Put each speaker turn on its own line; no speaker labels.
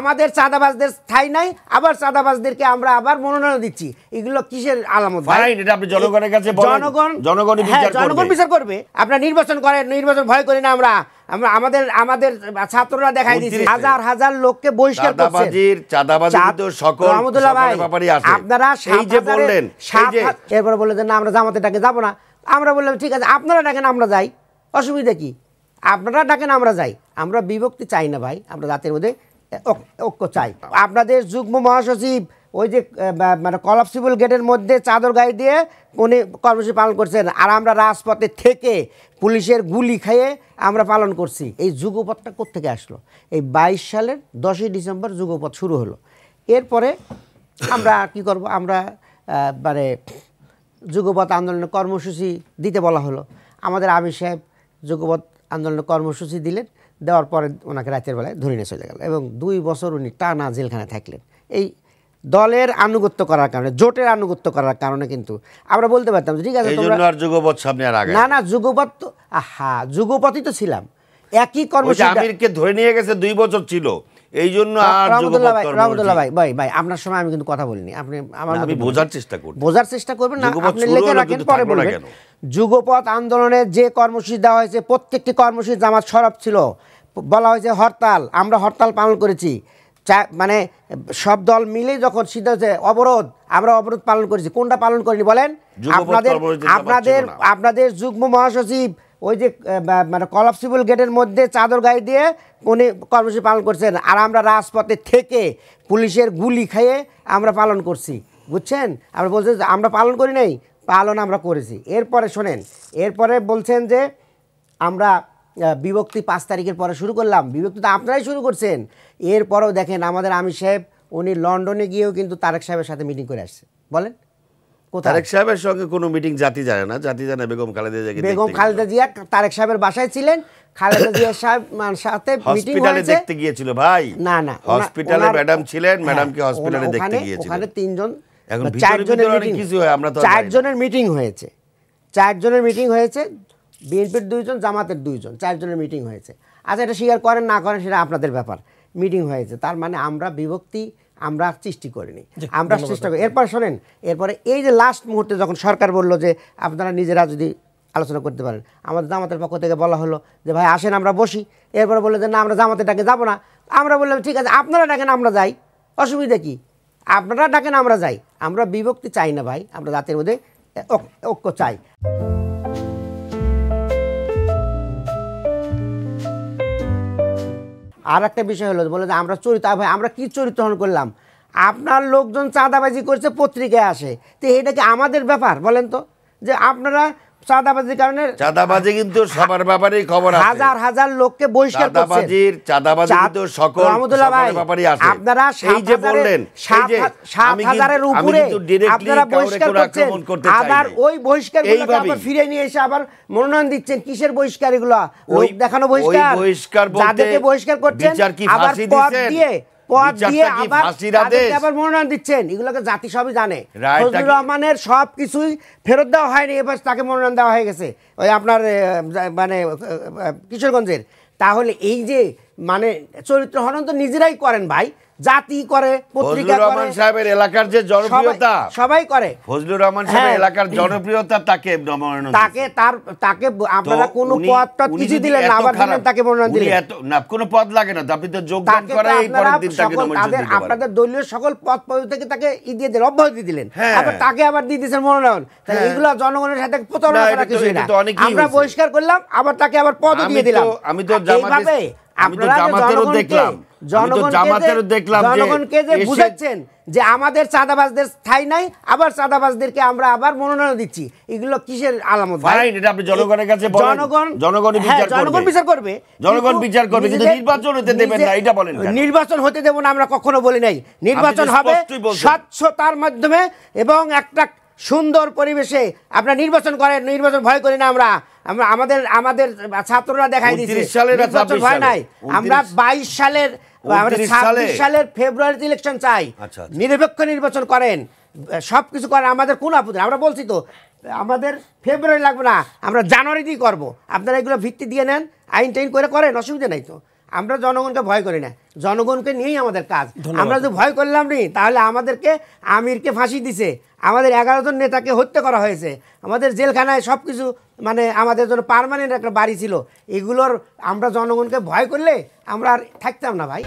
আমাদের চাঁদাবাজদের ঠাঁই নাই, আবার চাঁদাবাজদেরকে আমরা আবার মনোনয়ন দিচ্ছি। এগুলো কিসের আলামত ভাই?
এটা আপনি জনগণের কাছে বলেন, জনগণ বিচার করবে।
আপনারা নির্বাচন করেন, নির্বাচন ভয় করি না আমরা। আমাদের ছাত্ররা দেখাই দিয়েছে হাজার হাজার লোককে বহিষ্কার করছে।
চাঁদাবাজি তো সকল ব্যাপারই আছে।
আপনারা
এই যে বললেন,
এরপরে বললেন যে না আমরা জামাতে ডাকে যাব না। আমরা বললাম ঠিক আছে আপনারা ডাকেন আমরা যাই, অসুবিধা কি? আপনারা ডাকেন আমরা যাই। আমরা বিভক্তি চাই না ভাই, আমরা জাতির মধ্যে ঐক্য চাই। আপনাদের যুগ্ম মহাসচিব ওই যে মানে কলাপসিবল গেটের মধ্যে চাদর গায়ে দিয়ে উনি কর্মসূচি পালন করছেন, আর আমরা রাজপথে থেকে পুলিশের গুলি খেয়ে আমরা পালন করছি। এই যুগপথটা কোত্থেকে আসলো? এই 22 সালের 10ই ডিসেম্বর যুগপথ শুরু হলো। এরপরে আমরা কি করব? আমরা মানে যুগপথ আন্দোলনের কর্মসূচি দিতে বলা হলো। আমাদের আমির সাহেব যুগপথ আন্দোলনের কর্মসূচি দিলেন, দেওয়ার পরে ওনাকে রাতের বেলায় ধরে নিয়ে চলে গেল এবং 2 বছর উনি টানা জেলখানায় থাকলেন। এই দলের আনুগত্য করার কারণে, জোটের আনুগত্য করার কারণে কিন্তু আমরা বলতে পারতাম ঠিক আছে তোমরা
যুগপথ সামনে আর আগে
না যুগপথ তো যুগপথই তো ছিলাম, একই কর্মসূচি।
আমিরকে ধরে নিয়ে গেছে 2 বছর ছিল, এই জন্য আর
রহমতুল্লাহ ভাই আপনার সময় আমি কিন্তু কথা বলিনি। আপনি
বোঝার চেষ্টা করবেন
না, আপনি লিখে রাখেন পরে বলবেন। যুগপথ আন্দোলনে যে কর্মসূচি দেওয়া হয়েছে প্রত্যেকটি কর্মসূচি জামাত সরব ছিল। বলা হয়েছে হরতাল, আমরা হরতাল পালন করেছি। মানে সব দল মিলে যখন সিদ্ধান্ত অবরোধ, আমরা অবরোধ পালন করেছি। কোনটা পালন করিনি বলেন? আপনাদের যুগ্ম মহাসচিব ওই যে মানে কলাপসিবল গেটের মধ্যে চাদর গায়ে দিয়ে উনি কর্মসূচি পালন করছেন, আর আমরা রাজপথে থেকে পুলিশের গুলি খেয়ে আমরা পালন করছি। বুঝছেন? আমরা বলছেন আমরা পালন করি নাই, পালন আমরা করেছি। এরপরে শোনেন, এরপরে বলছেন যে আমরা বিভক্তি 5 তারিখের পরে শুরু করলাম। বিভক্তি তো আপনারাই শুরু করছেন। এরপরেও দেখেন আমাদের আমির সাহেব উনি লন্ডনে গিয়েও কিন্তু তারেক সাহেবের সাথে মিটিং করে আসছে। বলেন
তারেক সাহেবের সঙ্গে কোনো মিটিং জাতি জানে না, জাতি জানে বেগম
খালেদা জিয়া তারেক সাহেবের বাসায় ছিলেন। খালেদা জিয়ার সাথে মিটিং হয়েছে,
দেখতে গিয়েছিল ভাই।
না
হসপিটালে ম্যাডাম ছিলেন, ম্যাডামকে হসপিটালে দেখতে গিয়েছিল।
ওখানে 3 জন,
এখন 4
জনের মিটিং হয়েছে। 4 জনের মিটিং হয়েছে, বিএনপির 2 জন, জামাতের 2 জন, 4 জনের মিটিং হয়েছে। আচ্ছা এটা স্বীকার করেন না করেন সেটা আপনাদের ব্যাপার। মিটিং হয়েছে, তার মানে আমরা বিভক্তি আমরা সৃষ্টি করিনি, আমরা চেষ্টা করি। এরপর শোনেন, এরপরে এই যে লাস্ট মুহূর্তে যখন সরকার বললো যে আপনারা নিজেরা যদি আলোচনা করতে পারেন, আমাদের জামাতের পক্ষ থেকে বলা হলো যে ভাই আসেন আমরা বসি। এরপরে বললো যে না আমরা জামাতের ডাকে যাব না। আমরা বললাম ঠিক আছে আপনারা ডাকেন আমরা যাই, অসুবিধা কি? আপনারা ডাকেন আমরা যাই। আমরা বিভক্তি চাই না ভাই, আমরা জাতির মধ্যে ঐক্য চাই। আর একটা বিষয় হলো বলে যে আমরা চরিত্র, ভাই আমরা কি চরিত্র হরণ করলাম? আপনার লোকজন চাঁদাবাজি করছে, পত্রিকায় আসে, তো এটা কি আমাদের ব্যাপার বলেন তো? যে আপনারা চাঁদাবাজির কারণে,
চাঁদাবাজি কিন্তু সবার ব্যাপারেই খবর আছে,
হাজার হাজার লোককে বহিষ্কার করছেন।
চাঁদাবাজি কিন্তু সকল ব্যাপারেই আছে।
আপনারা
এই যে বললেন
7,000-এর উপরে আপনারা বহিষ্কার করছেন, আবার ওই বহিষ্কারগুলো আবার ফিরে নিয়ে এসে আবার মনোনয়ন দিচ্ছেন। কিসের বহিষ্কার এগুলো? লোক দেখানো বহিষ্কার। যাদেরকে বহিষ্কার করছেন আবার পদ দিয়ে আবার মনোনয়ন দিচ্ছেন। এগুলোকে জাতি সবই জানে। ফজলুর রহমানের সব কিছুই ফেরত দেওয়া হয়নি, এবার তাকে মনোনয়ন দেওয়া হয়ে গেছে ওই আপনার মানে কিশোরগঞ্জের। তাহলে এই যে মানে চরিত্র হনন তো নিজেরাই করেন ভাই, জাতি করে, পত্রিকা করে।
রহমান সাহেবের এলাকার যে জনপ্রিয়তা
সবাই করে,
ফজলুর রহমান সাহেবের এলাকার জনপ্রিয়তা তাকে
আপনারা কোন পদ কিছু দিলেন না, আবার তাকে মনোনয়ন দিলেন
না। কোনো পদ লাগে না, আপনি তো যোগদান করে এই পরের দিন তাকে মনোনয়ন দিতে পারেন।
আপনাদের দলীয় সকল পদ পদবি থেকে তাকে দিয়ে দিলেন, অব্যাহতি দিলেন, আবার তাকে আবার দিয়ে দিয়েছেন মনোনয়ন। তাহলে এগুলো জনগণের সাথে প্রতারণা করা কিছু না। আমরা বহিষ্কার করলাম, আবার তাকে আবার পদও দিয়ে দিলাম।
আমি তো জামাতেরও দেখলাম,
জনগণকে যে বুঝাচ্ছেন যে আমাদের চাঁদাবাজদের ঠাঁই নাই, আবার চাঁদাবাজদেরকে আমরা আবার মনোনয়ন দিচ্ছি। এগুলো কিসের আলামত ভাই?
এটা আপনি জনগণের কাছে বলেন, জনগণ
বিচার করবে,
জনগণ বিচার করবে, কিন্তু নির্বাচন হতে দেবেন না এটা বলেন।
নির্বাচন হতে দেব না আমরা কখনো বলি নাই। নির্বাচন হবে স্বচ্ছতার মাধ্যমে এবং একটা সুন্দর পরিবেশে। আপনারা নির্বাচন করেন, নির্বাচন ভয় করি না আমরা। আমাদের ছাত্ররা দেখাই দিয়েছে নির্বাচন ভয় নাই। আমরা 22 সালের 26 সালের ফেব্রুয়ারিতে ইলেকশন চাই। নিরপেক্ষ নির্বাচন করেন, সবকিছু করেন, আমাদের কোন আপত্তি। আমরা বলছি তো আমাদের ফেব্রুয়ারি লাগবে না, আমরা জানুয়ারিতেই করবো। আপনারা এগুলো ভিত্তি দিয়ে নেন, আইন টাইন করে করেন, অসুবিধা নাই তো। আমরা জনগণকে ভয় করি না, জনগণকে নিয়েই আমাদের কাজ। আমরা যদি ভয় করলাম নি তাহলে আমাদেরকে আমিরকে ফাঁসি দিছে, আমাদের 11 জন নেতাকে হত্যা করা হয়েছে, আমাদের জেলখানায় সব কিছু মানে আমাদের জন্য পার্মানেন্ট একটা বাড়ি ছিল। এগুলোর আমরা জনগণকে ভয় করলে আমরা আর থাকতাম না ভাই।